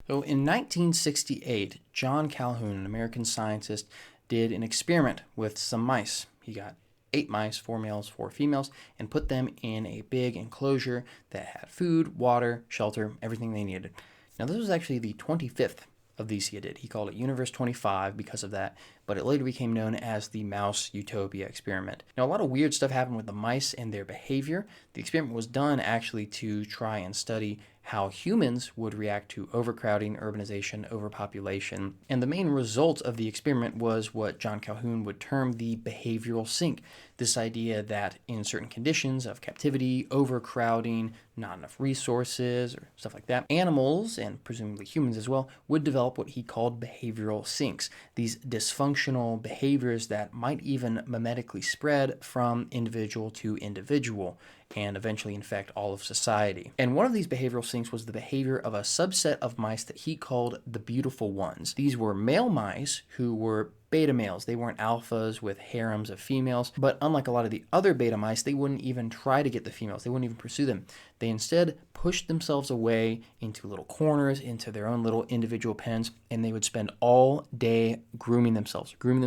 So in 1968, John Calhoun, an American scientist, did an experiment with some mice. He got 8 mice, 4 males, 4 females, and put them in a big enclosure that had food, water, shelter, everything they needed. Now, this was actually the 25th of these he did. He called it Universe 25 because of that, but it later became known as the Mouse Utopia experiment. Now, a lot of weird stuff happened with the mice and their behavior. The experiment was done actually to try and study how humans would react to overcrowding, urbanization, overpopulation. And the main result of the experiment was what John Calhoun would term the behavioral sink. This idea that in certain conditions of captivity, overcrowding, not enough resources, or stuff like that, animals, and presumably humans as well, would develop what he called behavioral sinks. These dysfunctional behaviors that might even mimetically spread from individual to individual and eventually infect all of society. And one of these behavioral sinks was the behavior of a subset of mice that he called the beautiful ones. These were male mice who were beta males. They weren't alphas with harems of females, but unlike a lot of the other beta mice, they wouldn't even try to get the females. They wouldn't even pursue them. They instead pushed themselves away into little corners, into their own little individual pens, and they would spend all day grooming themselves, preening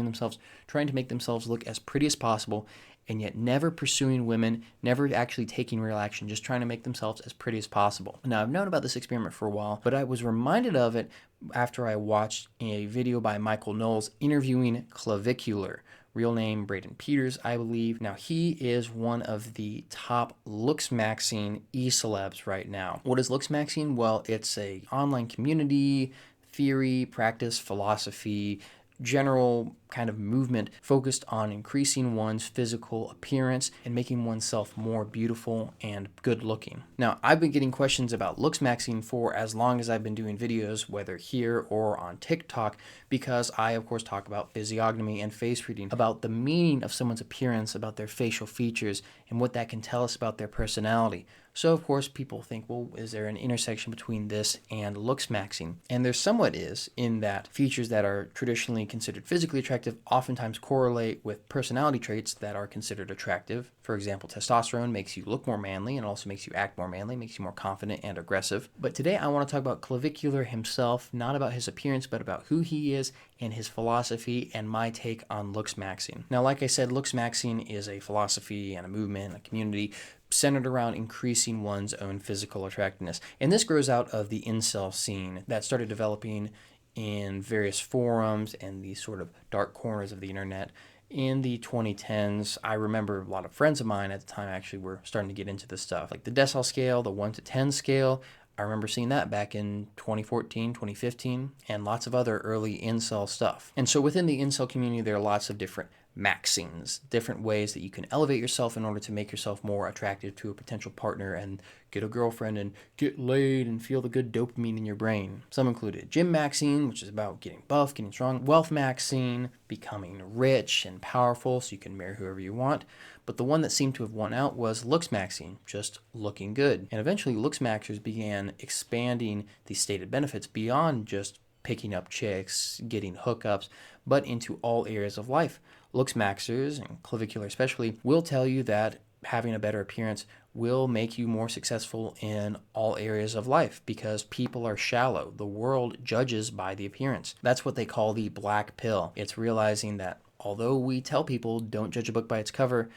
themselves, trying to make themselves look as pretty as possible, and yet never pursuing women, never actually taking real action, just trying to make themselves as pretty as possible. Now, I've known about this experiment for a while, but I was reminded of it after I watched a video by Michael Knowles interviewing Clavicular. Real name Braden Peters, I believe. Now, he is one of the top Looksmaxing e-celebs right now. What is Looksmaxing? Well, it's a online community, theory, practice, philosophy, general kind of movement focused on increasing one's physical appearance and making oneself more beautiful and good looking. Now, I've been getting questions about Looksmaxing for as long as I've been doing videos, whether here or on TikTok, because I, of course, talk about physiognomy and face reading, about the meaning of someone's appearance, about their facial features, and what that can tell us about their personality. So, of course, people think, well, is there an intersection between this and Looksmaxing? And there somewhat is, in that features that are traditionally considered physically attractive oftentimes correlate with personality traits that are considered attractive. For example, testosterone makes you look more manly and also makes you act more manly, makes you more confident and aggressive. But today I want to talk about Clavicular himself, not about his appearance, but about who he is and his philosophy and my take on Looksmaxing. Now, like I said, Looksmaxing is a philosophy and a movement, a community centered around increasing one's own physical attractiveness. And this grows out of the incel scene that started developing in various forums and these sort of dark corners of the internet in the 2010s. I remember a lot of friends of mine at the time actually were starting to get into this stuff, like the decile scale, the 1 to 10 scale. I remember seeing that back in 2014, 2015, and lots of other early incel stuff. And so within the incel community, there are lots of different maxings, different ways that you can elevate yourself in order to make yourself more attractive to a potential partner and get a girlfriend and get laid and feel the good dopamine in your brain. Some included gym maxing, which is about getting buff, getting strong, wealth maxing, becoming rich and powerful so you can marry whoever you want. But the one that seemed to have won out was Looksmaxing, just looking good. And eventually Looksmaxers began expanding the stated benefits beyond just picking up chicks, getting hookups, but into all areas of life. Looksmaxers, and Clavicular especially, will tell you that having a better appearance will make you more successful in all areas of life because people are shallow. The world judges by the appearance. That's what they call the black pill. It's realizing that although we tell people don't judge a book by its cover,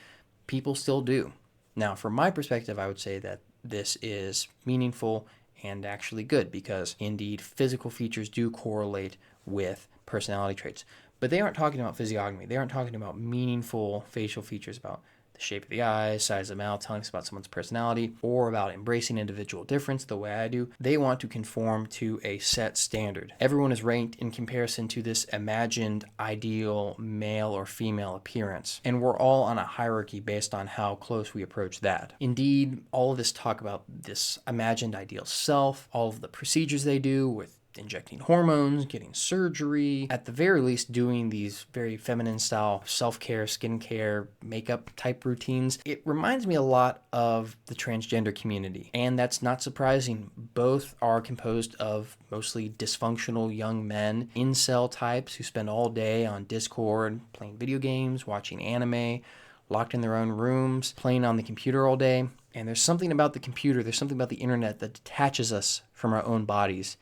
people still do. Now, from my perspective, I would say that this is meaningful and actually good because indeed physical features do correlate with personality traits. But they aren't talking about physiognomy. They aren't talking about meaningful facial features, about the shape of the eyes, size of the mouth, telling us about someone's personality, or about embracing individual difference the way I do. They want to conform to a set standard. Everyone is ranked in comparison to this imagined ideal male or female appearance, and we're all on a hierarchy based on how close we approach that. Indeed, all of this talk about this imagined ideal self, all of the procedures they do with injecting hormones, getting surgery, at the very least doing these very feminine style self-care, skincare, makeup type routines. It reminds me a lot of the transgender community, and that's not surprising. Both are composed of mostly dysfunctional young men, incel types who spend all day on Discord, playing video games, watching anime, locked in their own rooms, playing on the computer all day. And there's something about the computer, there's something about the internet that detaches us from our own bodies.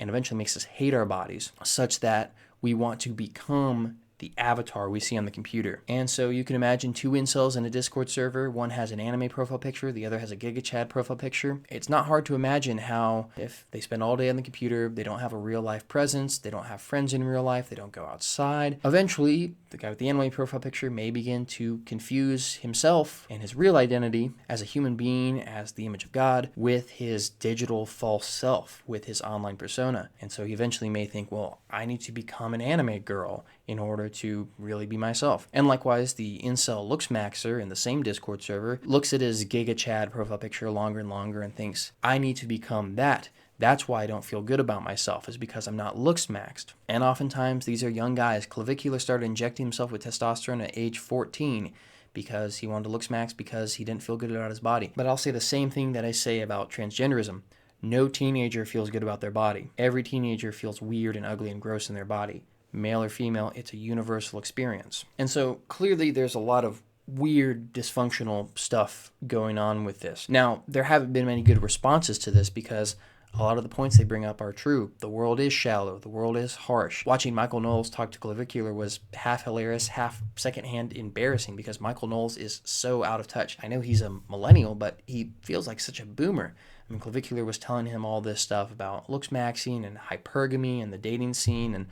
and eventually makes us hate our bodies, such that we want to become the avatar we see on the computer. And so you can imagine two incels in a Discord server. One has an anime profile picture, the other has a Giga Chad profile picture. It's not hard to imagine how, if they spend all day on the computer, they don't have a real life presence, they don't have friends in real life, they don't go outside. Eventually, the guy with the anime profile picture may begin to confuse himself and his real identity as a human being, as the image of God, with his digital false self, with his online persona. And so he eventually may think, well, I need to become an anime girl in order to really be myself. And likewise, the incel Looksmaxer in the same Discord server looks at his Giga Chad profile picture longer and longer and thinks, I need to become that. That's why I don't feel good about myself, is because I'm not looksmaxed. And oftentimes, these are young guys. Clavicular started injecting himself with testosterone at age 14 because he wanted to looksmax, because he didn't feel good about his body. But I'll say the same thing that I say about transgenderism. No teenager feels good about their body. Every teenager feels weird and ugly and gross in their body. Male or female, it's a universal experience. And so clearly there's a lot of weird, dysfunctional stuff going on with this. Now, there haven't been many good responses to this because a lot of the points they bring up are true. The world is shallow. The world is harsh. Watching Michael Knowles talk to Clavicular was half hilarious, half secondhand embarrassing because Michael Knowles is so out of touch. I know he's a millennial, but he feels like such a boomer. I mean, Clavicular was telling him all this stuff about looksmaxing and hypergamy and the dating scene, and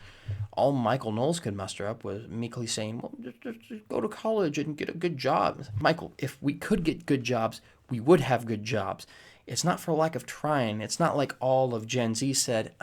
all Michael Knowles could muster up was meekly saying, well, just go to college and get a good job. Michael, if we could get good jobs, we would have good jobs. It's not for lack of trying. It's not like all of Gen Z said,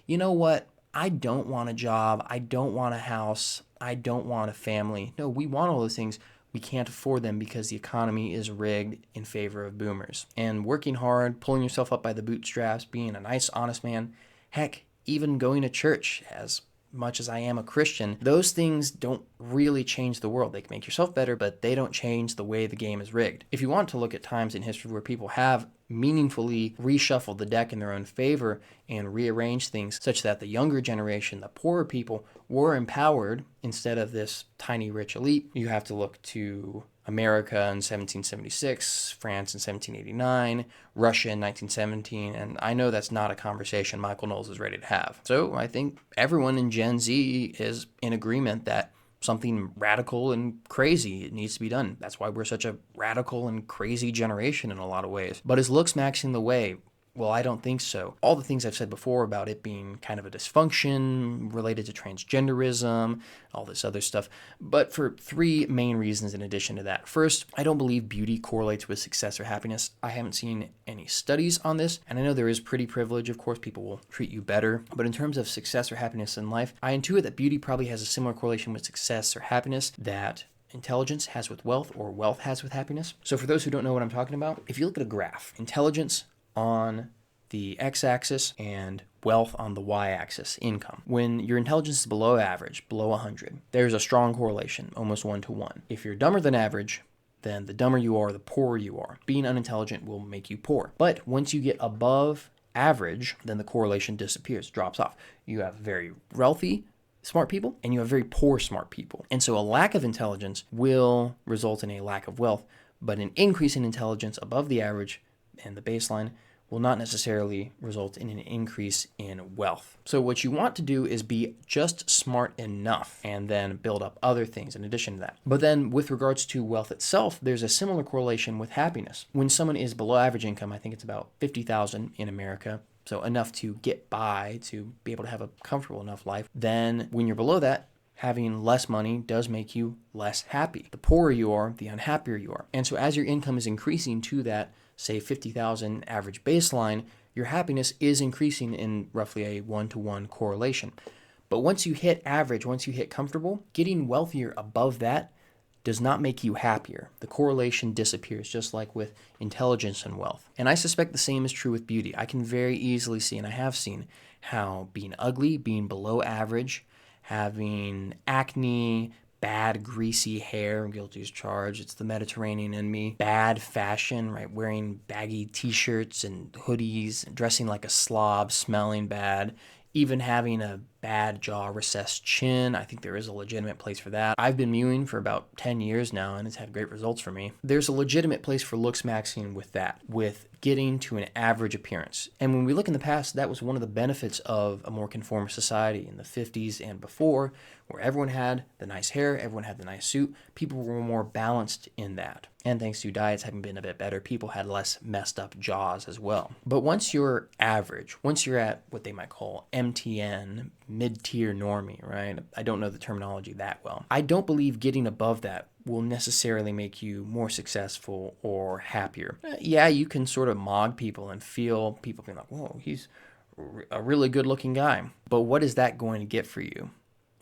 you know what? I don't want a job. I don't want a house. I don't want a family. No, we want all those things. We can't afford them because the economy is rigged in favor of boomers. And working hard, pulling yourself up by the bootstraps, being a nice, honest man, heck, even going to church, as much as I am a Christian, those things don't really change the world. They can make yourself better, but they don't change the way the game is rigged. If you want to look at times in history where people have meaningfully reshuffled the deck in their own favor and rearranged things such that the younger generation, the poorer people, were empowered instead of this tiny rich elite, you have to look to America in 1776, France in 1789, Russia in 1917, and I know that's not a conversation Michael Knowles is ready to have. So I think everyone in Gen Z is in agreement that something radical and crazy needs to be done. That's why we're such a radical and crazy generation in a lot of ways. But is looksmaxing the way? Well, I don't think so. All the things I've said before about it being kind of a dysfunction related to transgenderism, all this other stuff, but for three main reasons in addition to that. First, I don't believe beauty correlates with success or happiness. I haven't seen any studies on this, and I know there is pretty privilege. Of course, people will treat you better, but in terms of success or happiness in life, I intuit that beauty probably has a similar correlation with success or happiness that intelligence has with wealth, or wealth has with happiness. So for those who don't know what I'm talking about, if you look at a graph, intelligence on the x-axis and wealth on the y-axis, income. When your intelligence is below average, below 100, there's a strong correlation, almost 1-to-1. If you're dumber than average, then the dumber you are, the poorer you are. Being unintelligent will make you poor. But once you get above average, then the correlation disappears, drops off. You have very wealthy, smart people, and you have very poor smart people. And so a lack of intelligence will result in a lack of wealth, but an increase in intelligence above the average and the baseline will not necessarily result in an increase in wealth. So what you want to do is be just smart enough and then build up other things in addition to that. But then with regards to wealth itself, there's a similar correlation with happiness. When someone is below average income, I think it's about $50,000 in America, so enough to get by, to be able to have a comfortable enough life, then when you're below that, having less money does make you less happy. The poorer you are, the unhappier you are. And so as your income is increasing to that, say, 50,000 average baseline, your happiness is increasing in roughly a 1-to-1 correlation. But once you hit average, once you hit comfortable, getting wealthier above that does not make you happier. The correlation disappears, just like with intelligence and wealth. And I suspect the same is true with beauty. I can very easily see, and I have seen, how being ugly, being below average, having acne, bad greasy hair, guilty as charged, it's the Mediterranean in me, bad fashion, right, wearing baggy t-shirts and hoodies, dressing like a slob, smelling bad, even having a bad jaw, recessed chin. I think there is a legitimate place for that. I've been mewing for about 10 years now, and it's had great results for me. There's a legitimate place for looksmaxing with that, with getting to an average appearance. And when we look in the past, that was one of the benefits of a more conformist society in the 50s and before, where everyone had the nice hair, everyone had the nice suit. People were more balanced in that. And thanks to diets having been a bit better, people had less messed up jaws as well. But once you're average, once you're at what they might call MTN, mid-tier normie, right? I don't know the terminology that well. I don't believe getting above that will necessarily make you more successful or happier. Yeah, you can sort of mog people and feel people being like, whoa, he's a really good looking guy. But what is that going to get for you?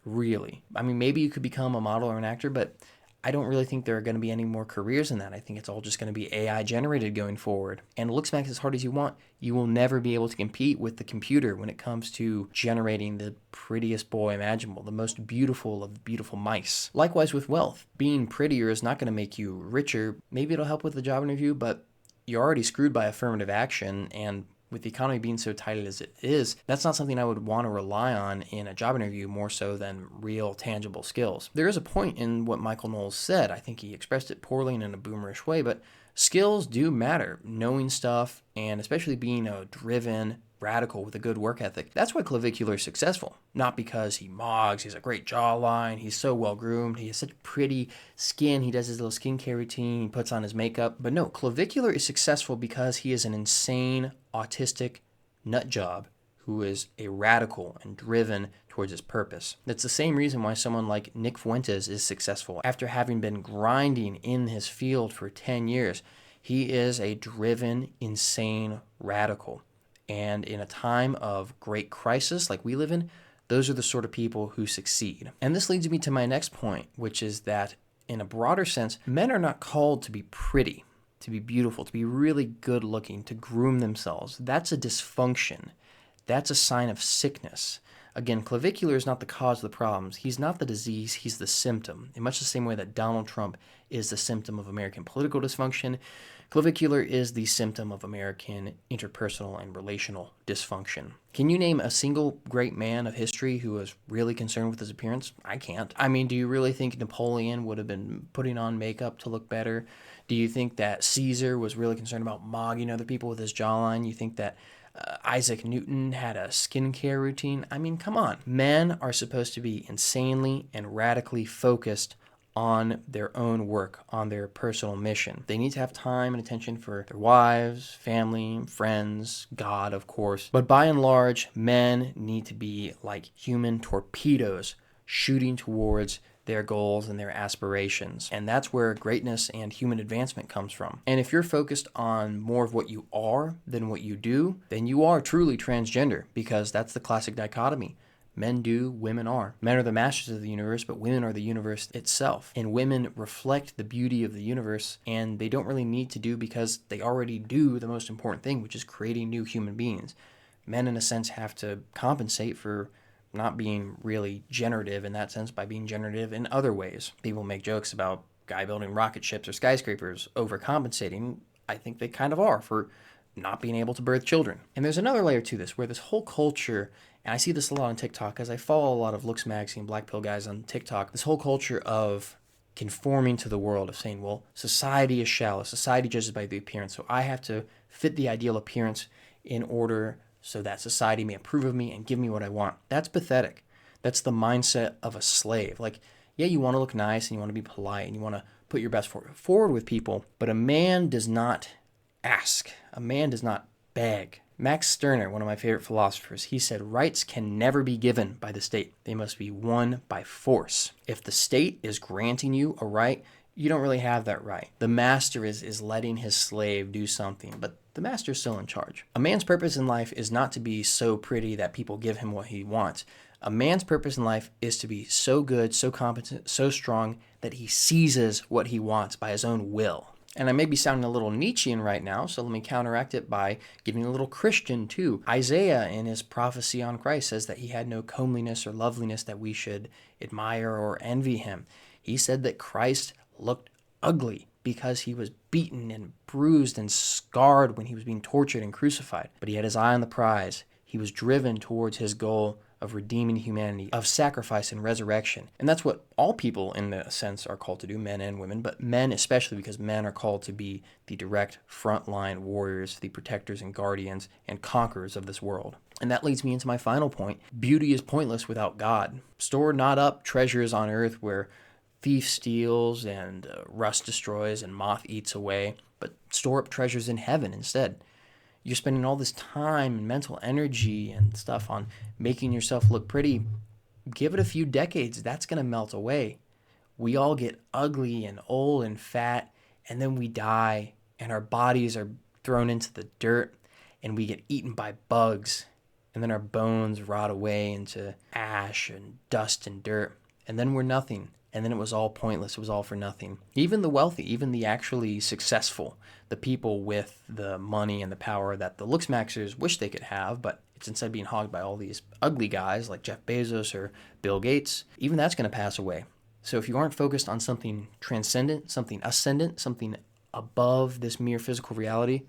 Really? I mean, maybe you could become a model or an actor, but I don't really think there are going to be any more careers in that. I think it's all just going to be AI generated going forward. And Looksmax as hard as you want, you will never be able to compete with the computer when it comes to generating the prettiest boy imaginable, the most beautiful of beautiful mice. Likewise with wealth. Being prettier is not going to make you richer. Maybe it'll help with the job interview, but you're already screwed by affirmative action, and with the economy being so tight as it is, that's not something I would want to rely on in a job interview more so than real tangible skills. There is a point in what Michael Knowles said. I think he expressed it poorly and in a boomerish way, but skills do matter. Knowing stuff, and especially being a driven radical with a good work ethic. That's why Clavicular is successful. Not because he mogs, he's a great jawline, he's so well groomed, he has such pretty skin, he does his little skincare routine, he puts on his makeup. But no, Clavicular is successful because he is an insane, autistic nut job who is a radical and driven towards his purpose. That's the same reason why someone like Nick Fuentes is successful. After having been grinding in his field for 10 years, he is a driven, insane radical. And in a time of great crisis like we live in, those are the sort of people who succeed. And this leads me to my next point, which is that in a broader sense, men are not called to be pretty, to be beautiful, to be really good looking, to groom themselves. That's a dysfunction. That's a sign of sickness. Again, Clavicular is not the cause of the problems. He's not the disease, he's the symptom. In much the same way that Donald Trump is the symptom of American political dysfunction, Clavicular is the symptom of American interpersonal and relational dysfunction. Can you name a single great man of history who was really concerned with his appearance? I can't. I mean, do you really think Napoleon would have been putting on makeup to look better? Do you think that Caesar was really concerned about mogging other people with his jawline? You think that Isaac Newton had a skincare routine? I mean, come on. Men are supposed to be insanely and radically focused on their own work, on their personal mission. They need to have time and attention for their wives, family, friends, God, of course. But by and large, men need to be like human torpedoes shooting towards their goals and their aspirations. And that's where greatness and human advancement comes from. And if you're focused on more of what you are than what you do, then you are truly transgender, because that's the classic dichotomy. Men do, women are. Men are the masters of the universe, but women are the universe itself. And women reflect the beauty of the universe, and they don't really need to do, because they already do the most important thing, which is creating new human beings. Men, in a sense, have to compensate for not being really generative in that sense by being generative in other ways. People make jokes about guy building rocket ships or skyscrapers overcompensating. I think they kind of are for not being able to birth children. And there's another layer to this, where this whole culture, and I see this a lot on TikTok, as I follow a lot of Looksmaxing, Black Pill guys on TikTok, this whole culture of conforming to the world, of saying, well, society is shallow, society judges by the appearance, so I have to fit the ideal appearance in order so that society may approve of me and give me what I want. That's pathetic. That's the mindset of a slave. Like, yeah, you want to look nice and you want to be polite and you want to put your best forward with people, but a man does not ask. A man does not beg. Max Stirner, one of my favorite philosophers, he said, rights can never be given by the state. They must be won by force. If the state is granting you a right, you don't really have that right. The master is letting his slave do something, but the master's still in charge. A man's purpose in life is not to be so pretty that people give him what he wants. A man's purpose in life is to be so good, so competent, so strong that he seizes what he wants by his own will. And I may be sounding a little Nietzschean right now, so let me counteract it by giving a little Christian too. Isaiah, in his prophecy on Christ, says that he had no comeliness or loveliness that we should admire or envy him. He said that Christ looked ugly because he was beaten and bruised and scarred when he was being tortured and crucified. But he had his eye on the prize. He was driven towards his goal of redeeming humanity, of sacrifice and resurrection. And that's what all people in a sense are called to do, men and women, but men especially, because men are called to be the direct frontline warriors, the protectors and guardians and conquerors of this world. And that leads me into my final point. Beauty is pointless without God. Store not up treasures on earth where thief steals and rust destroys and moth eats away, but store up treasures in heaven instead. You're spending all this time and mental energy and stuff on making yourself look pretty. Give it a few decades, that's going to melt away. We all get ugly and old and fat, and then we die, and our bodies are thrown into the dirt, and we get eaten by bugs, and then our bones rot away into ash and dust and dirt, and then we're nothing. And then it was all pointless. It was all for nothing. Even the wealthy, even the actually successful, the people with the money and the power that the Looksmaxers wish they could have, but it's instead being hogged by all these ugly guys like Jeff Bezos or Bill Gates, even that's going to pass away. So if you aren't focused on something transcendent, something ascendant, something above this mere physical reality,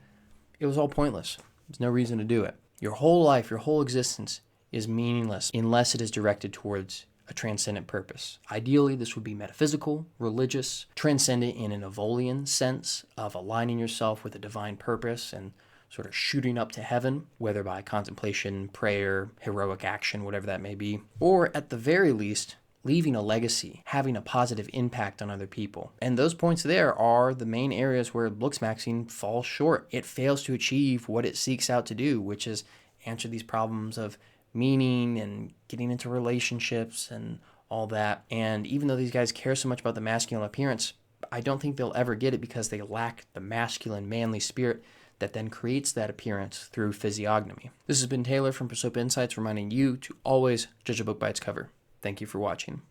it was all pointless. There's no reason to do it. Your whole life, your whole existence is meaningless unless it is directed towards a transcendent purpose. Ideally, this would be metaphysical, religious, transcendent in an Evolian sense of aligning yourself with a divine purpose and sort of shooting up to heaven, whether by contemplation, prayer, heroic action, whatever that may be, or at the very least, leaving a legacy, having a positive impact on other people. And those points there are the main areas where Looksmaxing falls short. It fails to achieve what it seeks out to do, which is answer these problems of meaning and getting into relationships and all that. And even though these guys care so much about the masculine appearance, I don't think they'll ever get it because they lack the masculine, manly spirit that then creates that appearance through physiognomy. This has been Taylor from Prosopia Insights reminding you to always judge a book by its cover. Thank you for watching.